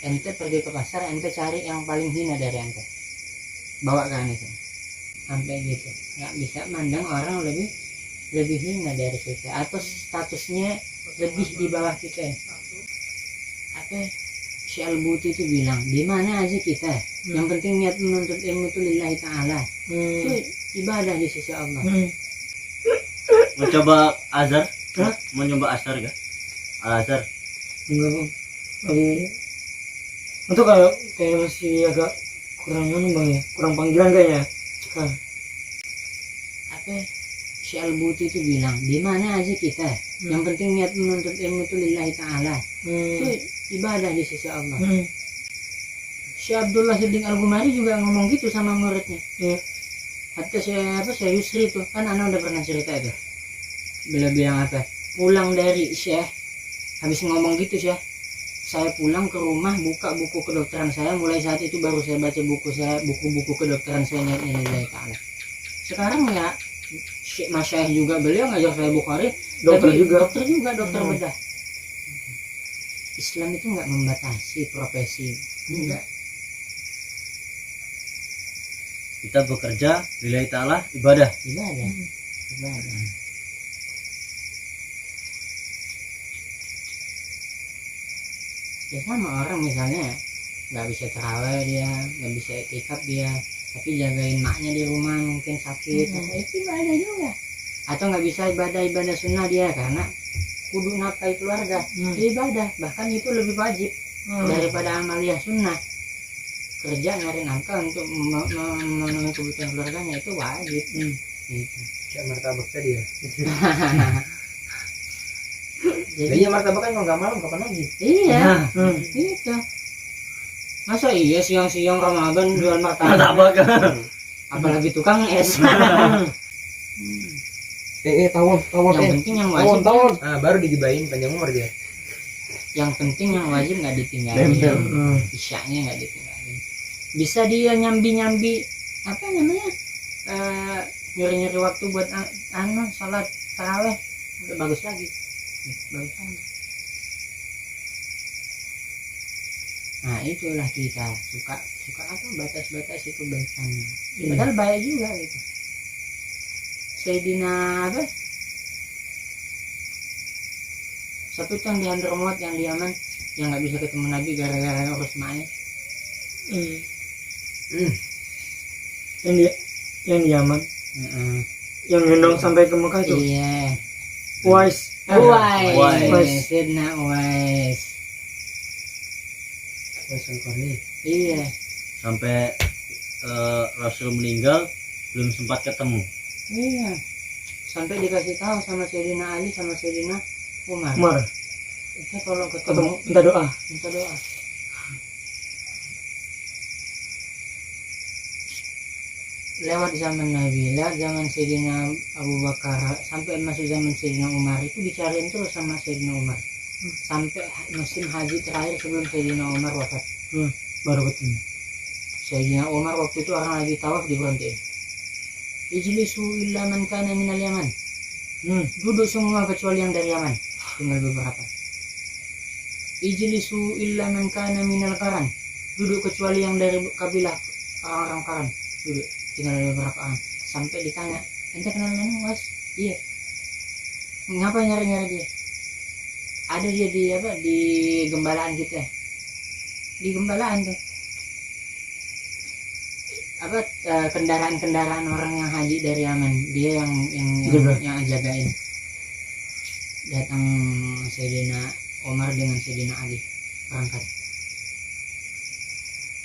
ente pergi ke pasar, ente cari yang paling hina dari ente, bawa ke ane sini. Sampai gitu, nggak bisa mandang orang lebih hina dari kita atau statusnya lebih di bawah kita. Apa si Al-Buti itu bilang, di mana aja kita, yang penting niat menuntut ilmu itu lillahi ta'ala, itu ibadah di sisi Allah. Mau coba azhar? Mau nyoba azhar gak? Azhar? Enggak bang, lagi itu kayak masih agak kurang bang ya, kurang panggilan kayaknya. Apa si Al-Buti itu bilang, di mana aja kita, yang penting niat menuntut ilmu itu lillahi ta'ala, itu ibadah di sisi Allah. Si Abdullah Siddiq Al-Gumari juga ngomong gitu sama muridnya. Hatta saya Yusri itu kan anak udah pernah cerita itu. Beliau bilang apa? Pulang dari Syekh, habis ngomong gitu Syekh, saya pulang ke rumah, buka buku kedokteran saya, mulai saat itu baru saya baca buku-buku kedokteran saya nilai ta'ala. Sekarang ya Mas Syekh juga beliau ngajar saya Bukhari, dokter juga bedah. Islam itu nggak membatasi profesi, enggak. Kita bekerja lillahi ta'ala, ibadah. Ibadah. Ya sama orang misalnya nggak bisa terawih dia, nggak bisa iktikaf dia, tapi jagain maknya di rumah mungkin sakit, itu ibadah juga. Atau nggak bisa ibadah sunnah dia karena kudu nafkahi keluarga, ibadah, bahkan itu lebih wajib daripada amaliyah sunnah. Kerja nyari nafkah untuk memenuhi kebutuhan keluarganya itu wajib. Gitu. Kayak martabak tadi ya. Jadi martabak kan nggak malam kapan lagi? iya, gitu. Masa iya siang-siang Ramadan jual martabak? Apalagi tukang es. Tawon. Yang penting yang wajib. Tawon. Baru digibahin panjang umur dia. Yang penting yang wajib nggak ditinggalin. Isyaknya nggak ditinggalin. Bisa dia nyambi apa namanya? Nyuri waktu buat salat tarawih, udah bagus lagi. Nah itulah kita suka apa batas-batas itu baikannya. Padahal baik juga gitu. Sayyidina apa? Siapa itu yang di Hadramaut, yang di Yaman, yang nggak bisa ketemu Nabi gara-gara urus maknya? Yang di Yaman. Yang gendong sampai ke Mekah itu. Iya. Uwais. Sayyidina Uwais. Iya. Sampai Rasul meninggal belum sempat ketemu. Iya. Sampai dikasih tahu sama Sayyidina Ali sama Sayyidina Umar. Itu kalau ketemu minta doa. Lewat zaman Nabi, zaman Sayyidina Abu Bakar, sampai masuk zaman Sayyidina Umar, itu dicariin terus sama Sayyidina Umar. Sampai musim haji terakhir sebelum Sayyidina Umar wafat, baru ketemu. Sayyidina Umar waktu itu orang lagi tawaf diberhentiin. Ijlisu illa man kana minal Yaman. Duduk semua kecuali yang dari Yaman, tinggal beberapa. Ijlisu illa man kana minal Qaran. Duduk kecuali yang dari kabilah orang-orang Qaran, duduk. Tinggal beberapa orang. Sampai ditanya, ente kenal dengan Uwais? Iya. Ngapa nyari dia? Ada dia di gembalaan kita. Di gembalaan tuh. Kendaraan orang yang haji dari Yaman, dia yang jagain. Datang Sayyidina Umar dengan Sayyidina Ali berangkat.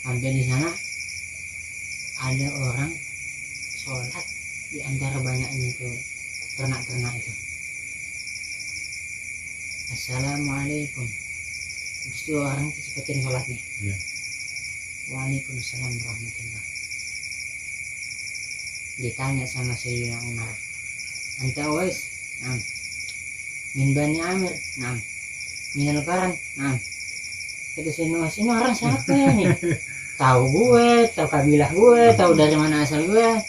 Sampai di sana ada orang sholat di antara banyaknya itu ternak-ternak itu. Assalamualaikum. Mesti orang cepetin sholatnya. Waalaikumsalam warahmatullah. Ditanya sama Sayyidina Umar, anta Uwais? Naam. Min Bani Amir? Naam. Min Al-Qaran? Naam. Kata Sayyidina Uwais, ini orang siapa ini? Tahu gue, tahu kabilah gue, tahu dari mana asal gue.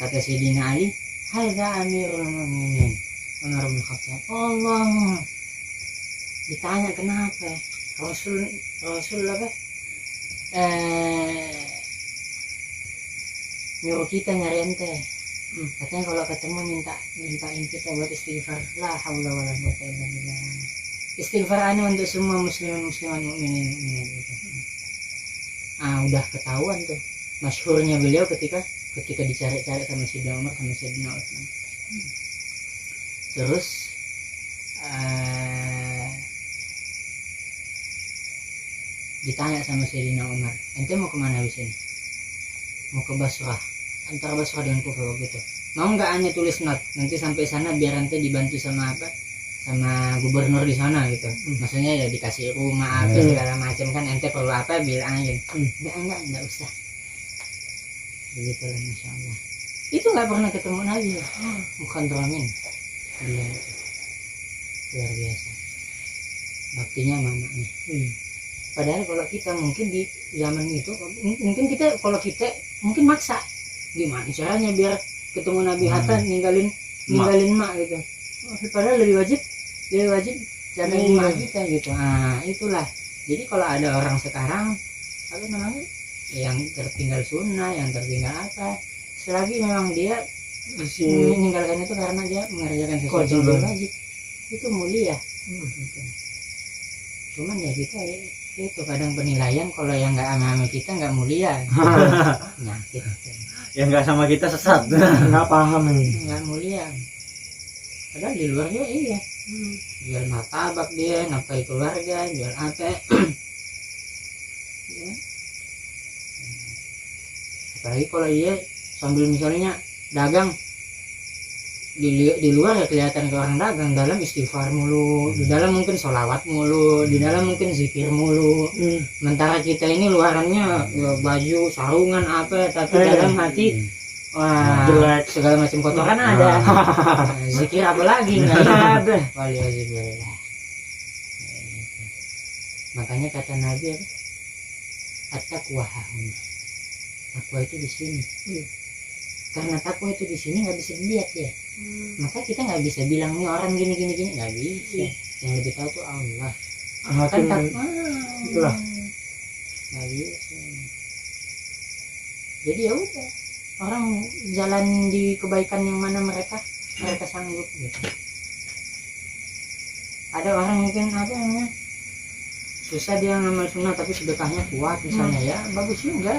Kata Sayyidina Ali, hadza Amirul Mu'minin Umar bin Khattab. Allah. Ditanya kenapa? Rasul apa nyuruh kita nyari ente. Katanya kalau ketemu mintain kita buat istighfar. La haula wala quwwata illa billah. Istighfar untuk semua musliman mukminin gitu. Udah ketahuan tuh masyhurnya beliau ketika dicari-cari sama Sayyidina Umar sama Sayyidina Utsman. Terus ditanya sama Sayyidina Umar, ente mau kemana habis ini? Mau ke Basrah, antara Basrah dengan Kufah gitu. Mau nggak ane tulis not, nanti sampai sana biar ente dibantu sama gubernur di sana gitu. Maksudnya ya dikasih rumah apa segala macam kan, ente perlu apa bilang aja. Enggak usah. Begitulah, Masya Allah. Itu nggak pernah ketemu Nabi ya. Bukan Ramin. Dia luar biasa. Baktinya mamanya. Padahal kalau kita mungkin di zaman itu, mungkin kita mungkin maksa. Gimana caranya biar ketemu Nabi Hatta ninggalin mak gitu. Padahal lebih wajib jagain mak kita gitu. Itulah. Jadi kalau ada orang sekarang apa namanya yang tertinggal sunnah, yang tertinggal apa, selagi memang dia masih meninggalkan itu karena dia mengerjakan sesuatu yang wajib, itu mulia. Gitu. Cuman ya kita itu kadang penilaian kalau yang nggak sama kita nggak mulia. Nyakit. Yang nggak sama kita sesat. Nggak paham ini. Nggak mulia. Padahal di luarnya iya. Jual martabak dia, nafkahi keluarga, jual apa. Ya. Apalagi kalau iya sambil misalnya dagang di luar ya kelihatan ke orang dagang, dalam istighfar mulu, di dalam mungkin sholawat mulu, di dalam mungkin zikir mulu. Sementara kita ini luarannya baju sarungan apa, tapi dalam hati wah jelek, segala macam kotoran ada. Zikir apa lagi nggak ada. Waliyahzubillah. Makanya kata Nabi apa? At-taqwa hahuna. Takwa itu di sini. Karena takwa itu di sini nggak bisa dilihat ya. Maka kita nggak bisa bilang nih orang gini nggak bisa. Yang lebih tahu tuh Allah. Kan takwa itulah nggak bisa. Jadi ya udah, orang jalan di kebaikan yang mana mereka sanggup gitu. Ada orang mungkin apa namanya susah dia ngamal sunnah tapi sedekahnya kuat misalnya, ya bagus juga.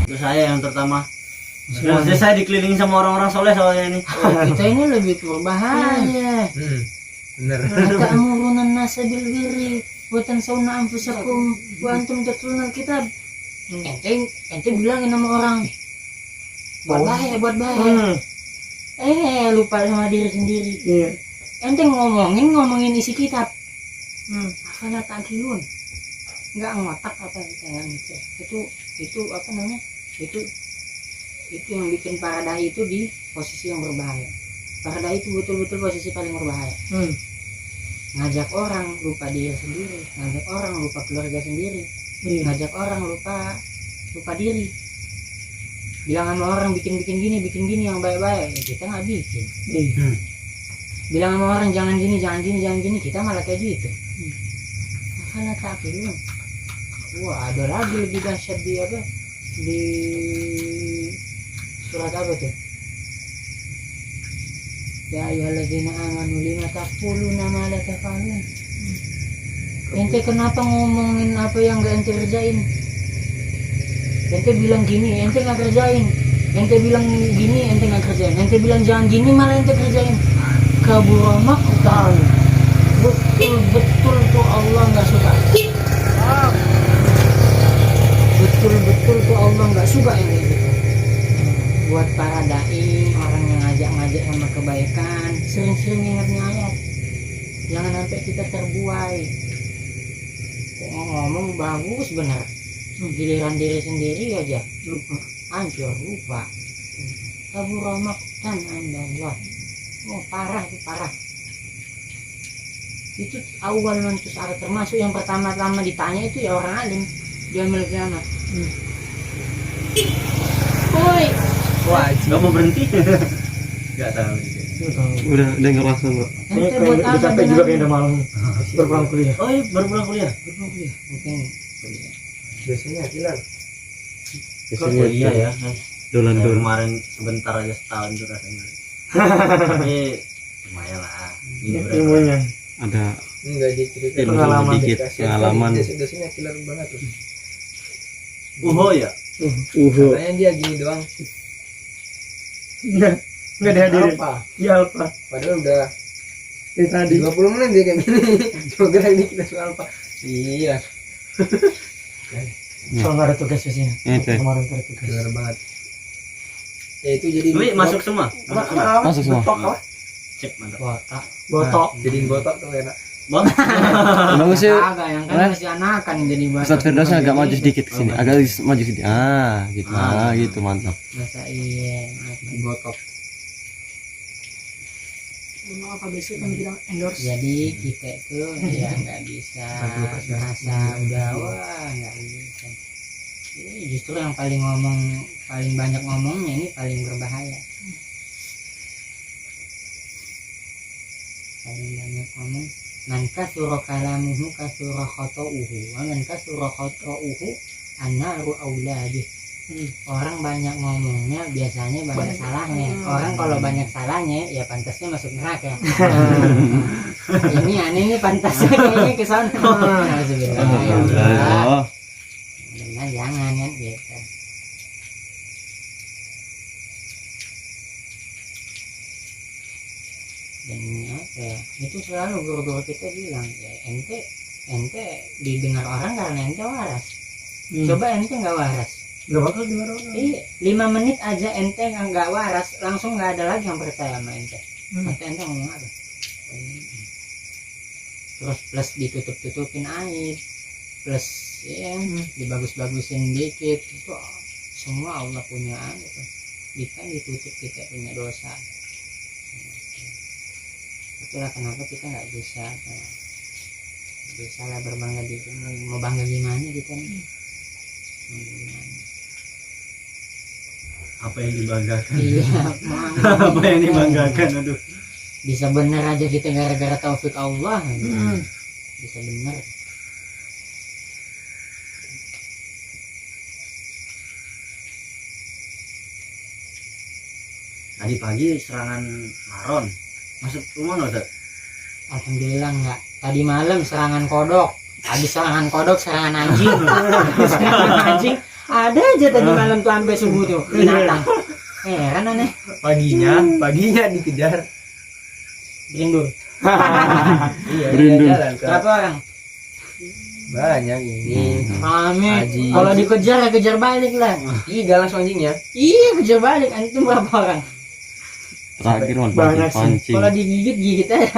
Terus saya yang terutama, saya dikelilingi sama orang-orang soleh soalnya ini. Kita ini lebih berbahaya. Bener. Ta'muruna an-nasa bil birri wa tansawna anfusakum wa antum tatluna al-kitab. Ente bilangin sama orang buat baik. Lupa sama diri sendiri. Ente ngomongin isi kitab. Afala ta'qilun. Enggak ngotak apa jangan gitu. Itu apa namanya? Itu yang bikin para dai itu di posisi yang berbahaya. Para dai itu betul-betul posisi paling berbahaya. Ngajak orang lupa diri sendiri, ngajak orang lupa keluarga sendiri, ngajak orang lupa diri. Bilang sama orang bikin gini yang baik-baik, kita nggak bikin. Bilang sama orang jangan gini, kita malah kayak gitu. Masalah takdir. Wah, ada lagi lebih dahsyat di surat apa tuh? Ya ayyuhalladzina amanu lima taquluna ma la taf'alun. Ente kenapa ngomongin apa yang gak ente kerjain? Ente bilang gini, ente gak kerjain. Ente bilang gini, ente gak kerjain. Ente bilang jangan gini, malah ente kerjain. Kabura maqtan. Betul tuh Allah gak suka. Betul tuh Allah nggak suka yang gitu. Buat para dai, orang yang ngajak sama kebaikan, sering-sering ingatnya ayat. Jangan sampai kita terbuai. Ngomong bagus benar, giliran diri sendiri aja lupa. Kabura maqtan indallah. Parah. Itu awal mantus ada, termasuk yang pertama-tama ditanya itu ya orang alim. Dia milik anak. Woi, wah, nggak mau berhenti. Nggak tahu. Udah denger langsung kok. Ini Ente buat udah apa capek juga dengerin? kayak udah malam berpulang kuliah. Oh iya, baru pulang kuliah. Mungkin Biasanya hilang. Biasanya Oh iya ya. dolan Dari dolan. kemarin sebentar aja setahun tuh rasanya. Tapi lumayan lah. Ini berapa? Ilmunya. Ada Enggak diceritain. ilmu Pengalaman. sedikit, pengalaman. Dosennya killer banget tuh. Ya. Katanya dia gini doang. Enggak dihadirin. Apa? Iya apa? Padahal udah Ini tadi. 20 menit dia kayak gini. Coba gerak dikit soal apa? Iya. Kalau nggak ada tugas biasanya. Ente. Kemarin tuh ada tugas. Killer banget. Ya itu jadi Tapi masuk semua. Masuk semua. Masuk semua. Botok apa? Cek mantap. botak. Botok. Jadiin botok tuh enak. Bang. Bagus sih. Agak yang kan masih anakan jadi botak. Ustadz Firdaus agak maju sedikit ke sini. Agak maju sedikit. Gitu. Ah. Gitu mantap. Masa iya. Botok. Apa besok kan kita endorse. Jadi kita tuh ya nggak bisa merasa udah wah nggak bisa. Ini justru yang paling banyak ngomongnya ini paling berbahaya. Paling banyak ngomong. Man kasura kalamuhu kasura khata'uhu wa man kasura khata'uhu annaru auladi. Orang banyak ngomongnya biasanya banyak salahnya. Orang kalau banyak salahnya ya pantasnya masuk neraka. Ini aneh nih pantasnya kayaknya ke sana. Alhamdulillah ya Allah. Oh, Benar jangan kan gitu. Dan apa ya, itu selalu guru-guru kita bilang ya ente didengar orang karena ente waras. Coba ente nggak waras, Nggak bakal dengar orang. iya 5 menit aja ente nggak waras langsung nggak ada lagi yang percaya sama ente. Ente ngomong apa? Terus plus ditutup-tutupin aib, plus ya dibagus-bagusin dikit itu semua Allah punya itu. Kita ditutup kita punya dosa. Itulah kenapa kita nggak bisa lah berbangga di mau bangga gimana kita nih. Mau gimana? Apa yang dibanggakan? Iya, Apa yang dibanggakan? Aduh. bisa bener aja kita gara-gara taufik Allah. Bisa bener. Tadi pagi serangan Maron. Masuk rumah nggak, Ustaz? Alhamdulillah enggak. Tadi malam serangan kodok. Habis serangan kodok serangan anjing. Serangan anjing. Ada aja tadi malam tuh sampai subuh tuh binatang. Heran aneh. Paginya dikejar. Grindur. Iya, Berindung. dia jalan ke Berapa orang? banyak ini. Rame. Haji. Kalau dikejar ya kejar balik lah. Iya, langsung anjingnya. Iya kejar balik. Antum berapa orang? terakhir mah Banyak sih. pancing. Kalau digigit gigit aja.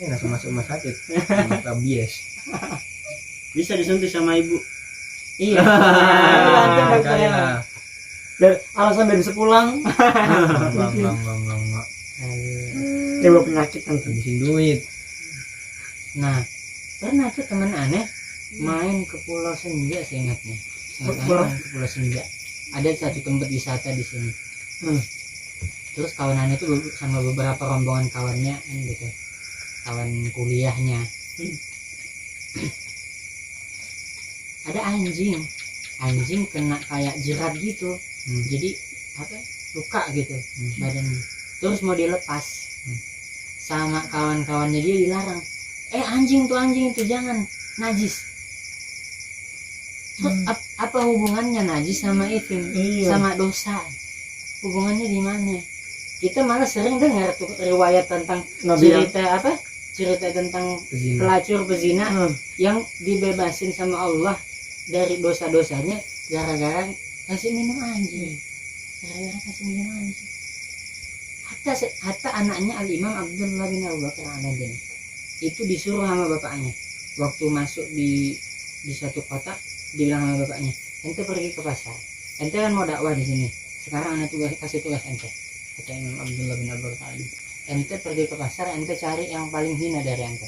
Ya, langsung masuk rumah sakit. Rabies. Bisa disuntik sama ibu. Iya. Antum Kali dokternya. lah. Dan alasan biar bisa pulang. Bang. Dia bawa penyakit nanti. Habisin duit. Nah, pernah tuh teman aneh main ke Pulau Senja seingatnya. Pulau? Main ke Pulau Senja. Ada satu tempat wisata di sini. Terus kawan aneh tuh sama beberapa rombongan kawannya kan gitu. Kawan kuliahnya. Ada anjing. Anjing kena kayak jerat gitu. Jadi apa? Luka gitu badannya. Terus mau dilepas. Sama kawan-kawannya dia dilarang. Anjing itu jangan najis. Terus apa hubungannya najis sama itu? Iya. Sama dosa? Hubungannya di mana? Kita malah sering dengar tuh riwayat tentang Nabi cerita tentang Pezina. pelacur pezina yang dibebasin sama Allah dari dosa-dosanya gara-gara kasih minum anjing. Gara-gara kasih minum anjing. Hatta anaknya Al-Imam Abdullah bin Abu Bakar Al-Adani itu disuruh sama bapaknya waktu masuk di satu kota, dibilang sama bapaknya, ente pergi ke pasar, ente kan mau dakwah di sini, sekarang ane kasih tugas ente, kata Imam Abdullah bin Abu Bakar, ente pergi ke pasar, ente cari yang paling hina dari ente,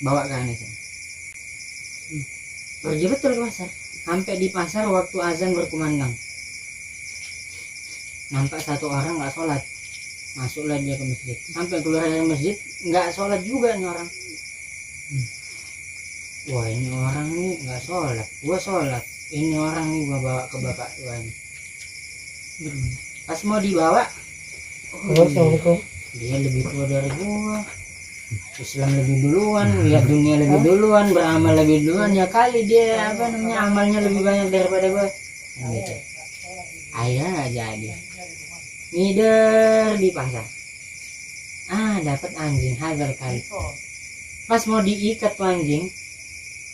bawa ke ane sini. Pergi betul ke pasar, sampai di pasar waktu azan berkumandang, nampak satu orang nggak sholat, Masuklah dia ke masjid, sampai keluar dari masjid nggak sholat juga nih orang. Wah ini orang nih nggak sholat, gua sholat. Ini orang nih gua bawa ke bapak tua ini. Pas mau dibawa, Assalamualaikum. dia lebih tua dari gua. Islam lebih duluan, lihat dunia lebih duluan, beramal lebih duluan, ya kali dia apa namanya amalnya lebih banyak daripada gua. Gitu. Ayah nggak jadi. Ngider di pasar. Dapat anjing harga kali. Pas mau diikat tuh anjing,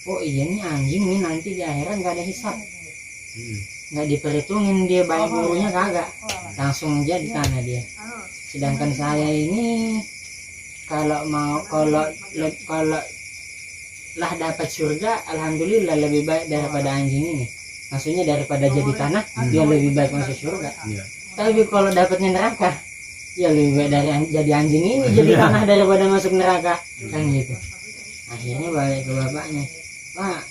oh iya nih anjing nih nanti di akhirat nggak ada hisab, nggak diperhitungin dia baik buruknya kagak, langsung aja di tanah dia. Sedangkan saya ini kalau lah dapat surga, alhamdulillah lebih baik daripada anjing ini. Maksudnya daripada jadi tanah, dia lebih baik masuk surga. Tapi kalau dapatnya neraka, ya lebih baik dari jadi anjing ini jadi tanah daripada masuk neraka, kan gitu. Akhirnya balik ke bapaknya, Pak,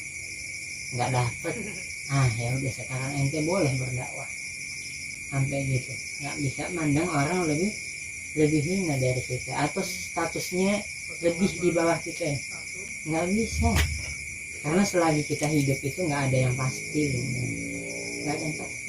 nggak dapet. Ya udah sekarang ente boleh berdakwah. Sampai gitu, nggak bisa mandang orang lebih hina dari kita atau statusnya lebih di bawah kita. Nggak bisa, karena selagi kita hidup itu nggak ada yang pasti, nggak ada yang pasti.